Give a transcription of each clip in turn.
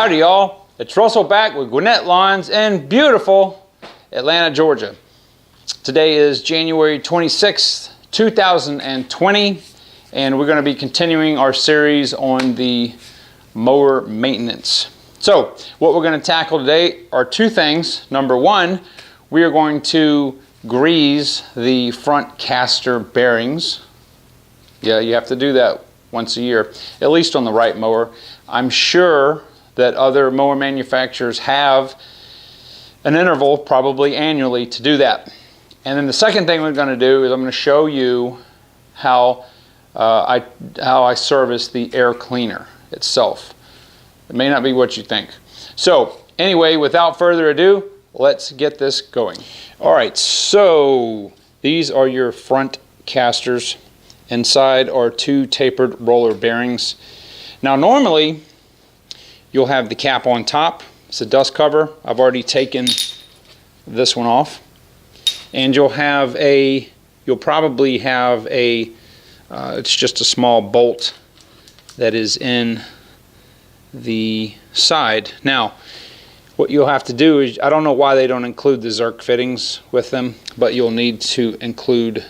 Howdy y'all, it's Russell back with Gwinnett Lawns in beautiful Atlanta, Georgia. Today is January 26th, 2020, and we're going to be continuing our series on the mower maintenance. So what we're going to tackle today are two things. Number one, we are going to grease the front Castor bearings. Yeah, you have to do that once a year, at least on the right mower. I'm sure that other mower manufacturers have an interval, probably annually, to do that. And then the second thing we're going to do is I'm going to show you how I service the air cleaner itself. It may not be what you think. So anyway, without further ado, let's get this going. All right, so these are your front Castors. Inside are two tapered roller bearings. Now normally you'll have the cap on top. It's a dust cover. I've already taken this one off. And you'll probably have a it's just a small bolt that is in the side. Now what you'll have to do is, I don't know why they don't include the Zerk fittings with them, but you'll need to include,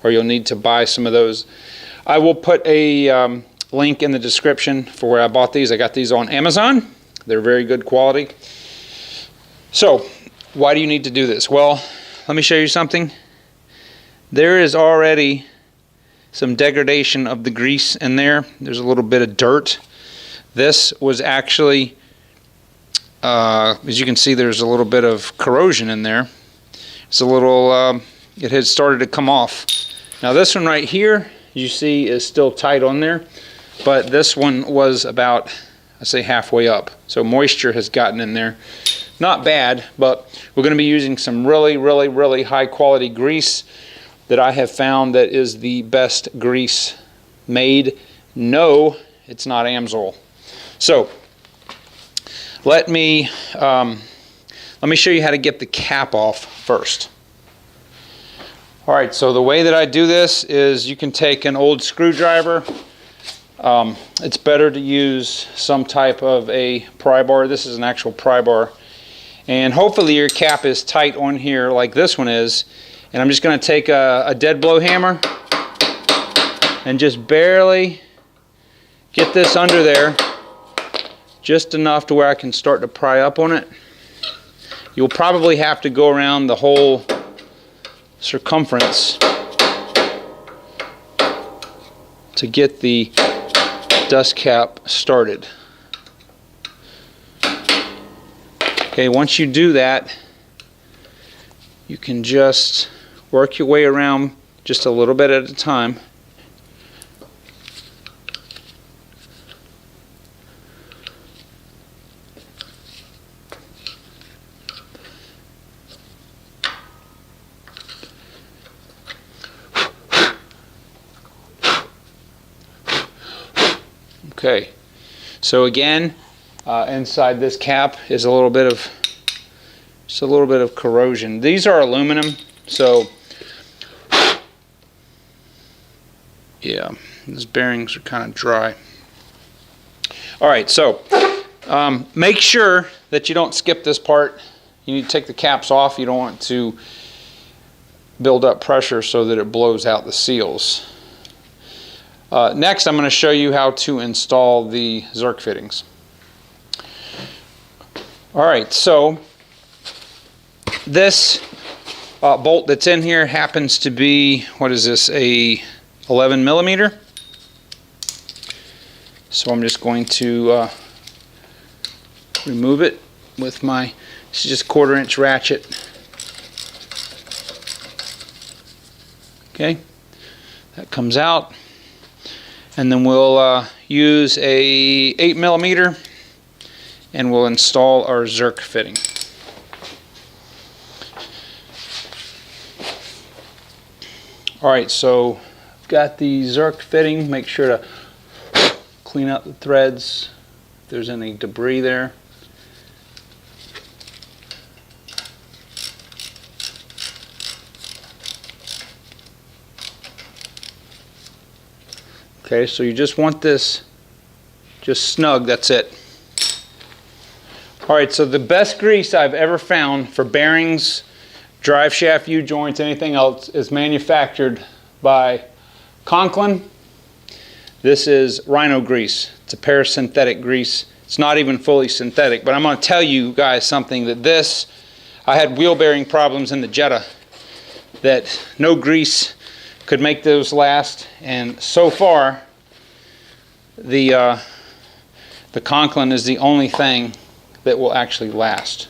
or you'll need to buy some of those. I will put a link in the description for where I bought these. I got these on Amazon. They're very good quality. So why do you need to do this? Well, let me show you something. There is already some degradation of the grease in there. There's a little bit of dirt. This was actually, as you can see, there's a little bit of corrosion in there. It's a little, it had started to come off. Now this one right here, you see, is still tight on there, but this one was about, I say, halfway up. So moisture has gotten in there. Not bad, but we're going to be using some really high quality grease that I have found that is the best grease made. No, it's not Amsoil. So let me show you how to get the cap off first. All right, so the way that I do this is you can take an old screwdriver. It's better to use some type of a pry bar. This is an actual pry bar. And hopefully your cap is tight on here like this one is. And I'm just going to take a dead blow hammer and just barely get this under there, just enough to where I can start to pry up on it. You'll probably have to go around the whole circumference to get the dust cap started. Okay, once you do that, you can just work your way around just a little bit at a time. Okay, so again, inside this cap is a little bit of corrosion. These are aluminum, so yeah, these bearings are kind of dry. All right, so make sure that you don't skip this part. You need to take the caps off. You don't want to build up pressure so that it blows out the seals. Next, I'm going to show you how to install the Zerk fittings. All right, so this bolt that's in here happens to be, what is this, a 11 millimeter. So I'm just going to remove it with my, this is just 1/4 inch ratchet. Okay, that comes out. And then we'll use a 8 millimeter and we'll install our Zerk fitting. All right, so I've got the Zerk fitting. Make sure to clean out the threads if there's any debris there. Okay, so you just want this just snug, that's it. All right, so the best grease I've ever found for bearings, drive shaft U-joints, anything else is manufactured by Conklin. This is Rhino grease. It's a parasynthetic grease. It's not even fully synthetic, but I'm going to tell you guys something that this, I had wheel bearing problems in the Jetta that no grease could make those last, and so far the Conklin is the only thing that will actually last.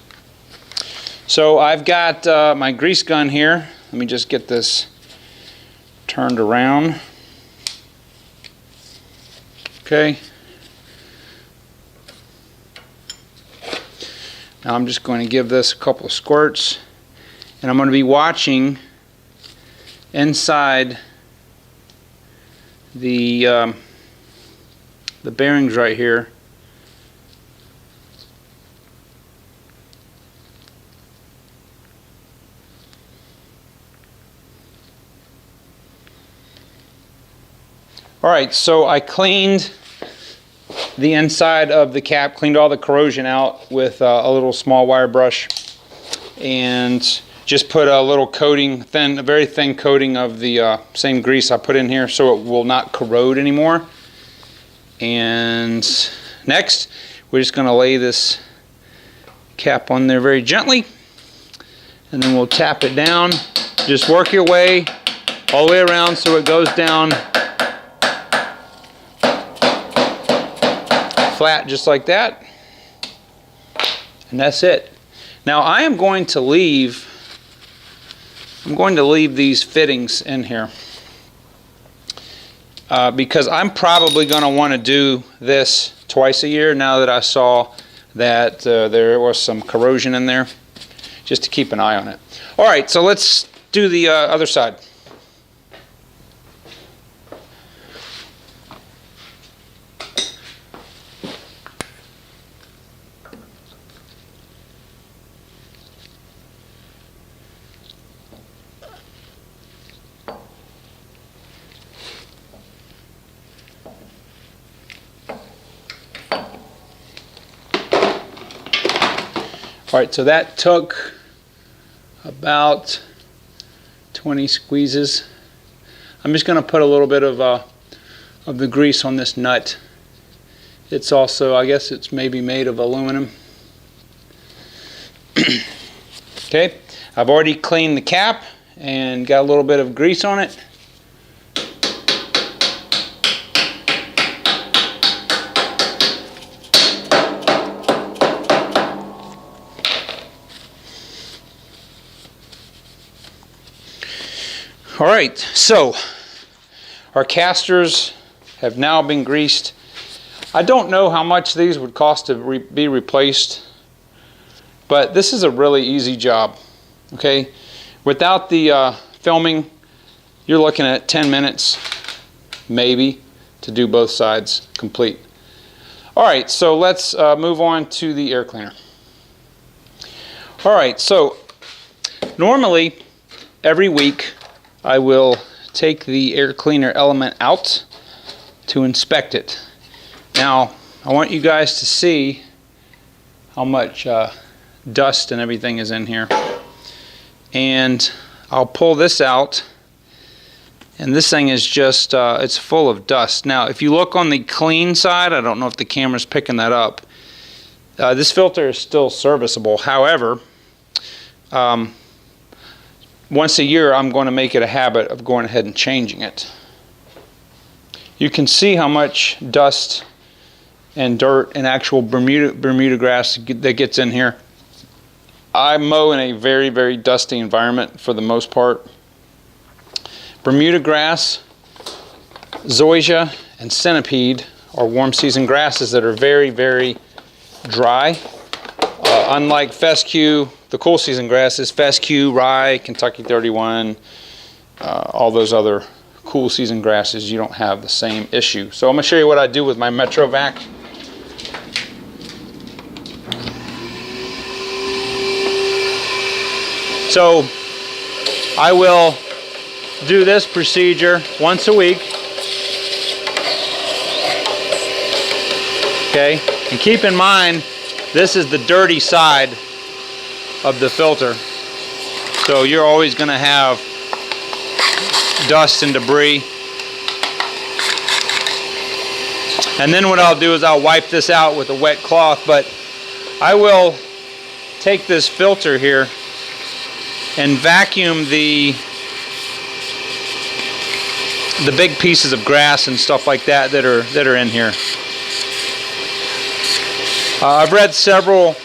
So I've got my grease gun here. Let me just get this turned around. Okay. Now I'm just going to give this a couple of squirts, and I'm going to be watching inside the bearings right here. All right, so I cleaned the inside of the cap, cleaned all the corrosion out with a little small wire brush, and just put a little coating, a very thin coating of the same grease I put in here so it will not corrode anymore. And next, we're just going to lay this cap on there very gently, and then we'll tap it down. Just work your way all the way around so it goes down flat just like that, and that's it. Now I am going to leave these fittings in here because I'm probably going to want to do this twice a year now that I saw that there was some corrosion in there, just to keep an eye on it. All right, so let's do the other side. All right, so that took about 20 squeezes. I'm just going to put a little bit of the grease on this nut. It's also, I guess it's maybe made of aluminum. Okay, I've already cleaned the cap and got a little bit of grease on it. All right, so our casters have now been greased. I don't know how much these would cost to be replaced, but this is a really easy job, okay? Without the filming, you're looking at 10 minutes, maybe, to do both sides complete. All right, so let's move on to the air cleaner. All right, so normally every week I will take the air cleaner element out to inspect it. Now, I want you guys to see how much dust and everything is in here. And I'll pull this out, and this thing is just, it's full of dust. Now, if you look on the clean side, I don't know if the camera's picking that up, this filter is still serviceable. However, once a year, I'm going to make it a habit of going ahead and changing it. You can see how much dust and dirt and actual Bermuda grass that gets in here. I mow in a very, very dusty environment for the most part. Bermuda grass, zoysia, and centipede are warm season grasses that are very, very dry. Unlike fescue, the cool season grasses, fescue, rye, Kentucky 31, all those other cool season grasses, you don't have the same issue. So I'm going to show you what I do with my Metrovac. So I will do this procedure once a week. Okay, and keep in mind This is the dirty side of the filter. So you're always going to have dust and debris. And then what I'll do is I'll wipe this out with a wet cloth, but I will take this filter here and vacuum the big pieces of grass and stuff like that that are in here. I've read several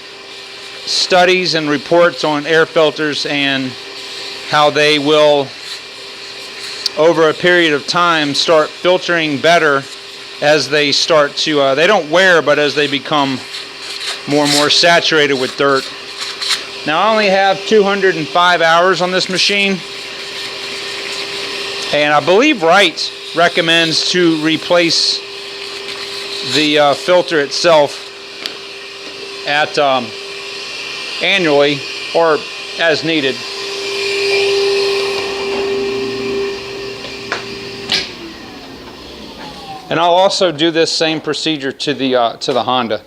studies and reports on air filters and how they will, over a period of time, start filtering better as they start to, they don't wear, but as they become more and more saturated with dirt. Now I only have 205 hours on this machine, and I believe Wright recommends to replace the filter itself at annually or as needed. And I'll also do this same procedure to the Honda.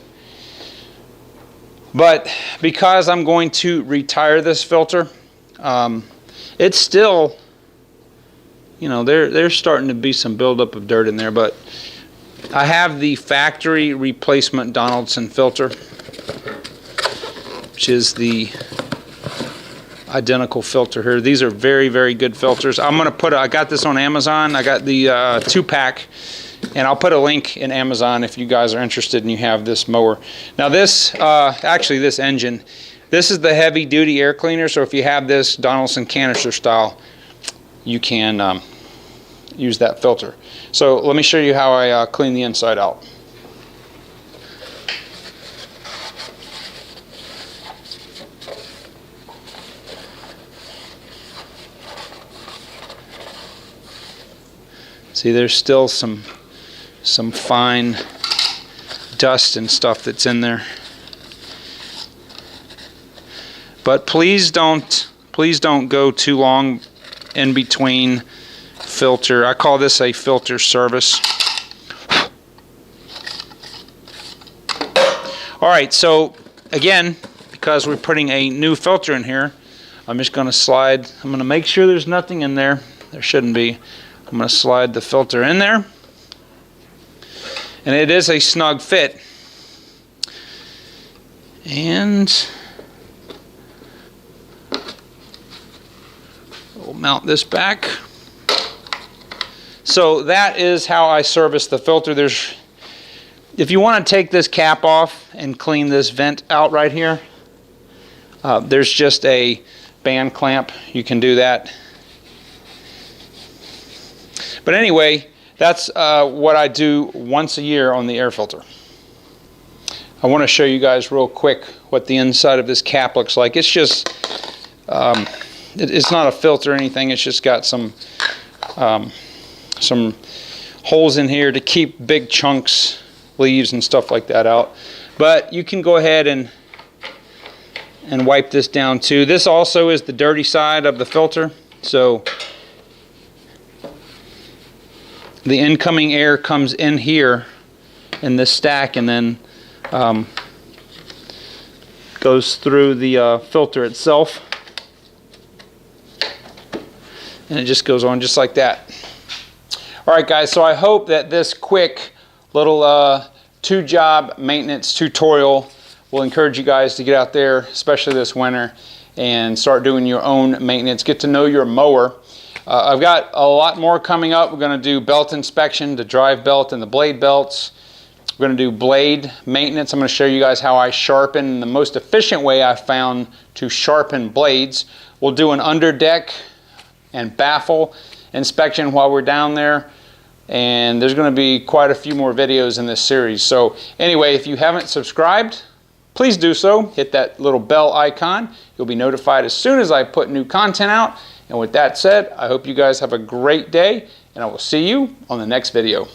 But because I'm going to retire this filter, it's still, you know, there's starting to be some buildup of dirt in there, but I have the factory replacement Donaldson filter, which is the identical filter here. These are very, very good filters. I'm going to put, I got this on Amazon. I got the 2-pack. And I'll put a link in Amazon if you guys are interested and you have this mower. Now this, actually this engine, this is the heavy duty air cleaner, so if you have this Donaldson canister style, you can use that filter. So let me show you how I clean the inside out. See, there's still some fine dust and stuff that's in there. But please don't go too long in between filter. I call this a filter service. Alright, so again, because we're putting a new filter in here, I'm just going to slide, I'm going to make sure there's nothing in there. There shouldn't be. I'm going to slide the filter in there. And it is a snug fit. And we'll mount this back. So that is how I service the filter. If you want to take this cap off and clean this vent out right here, there's just a band clamp. You can do that. But anyway, that's what I do once a year on the air filter. I want to show you guys real quick what the inside of this cap looks like. It's just, it's not a filter or anything. It's just got some holes in here to keep big chunks, leaves and stuff like that out. But you can go ahead and wipe this down too. This also is the dirty side of the filter. So the incoming air comes in here in this stack and then goes through the filter itself, and it just goes on just like that. Alright guys, so I hope that this quick little 2-job maintenance tutorial will encourage you guys to get out there, especially this winter, and start doing your own maintenance. Get to know your mower. I've got a lot more coming up. We're going to do belt inspection, the drive belt and the blade belts. We're going to do blade maintenance. I'm going to show you guys how I sharpen, the most efficient way I found to sharpen blades. We'll do an underdeck and baffle inspection while we're down there. And there's going to be quite a few more videos in this series. So anyway, if you haven't subscribed, please do so. Hit that little bell icon. You'll be notified as soon as I put new content out. And with that said, I hope you guys have a great day, and I will see you on the next video.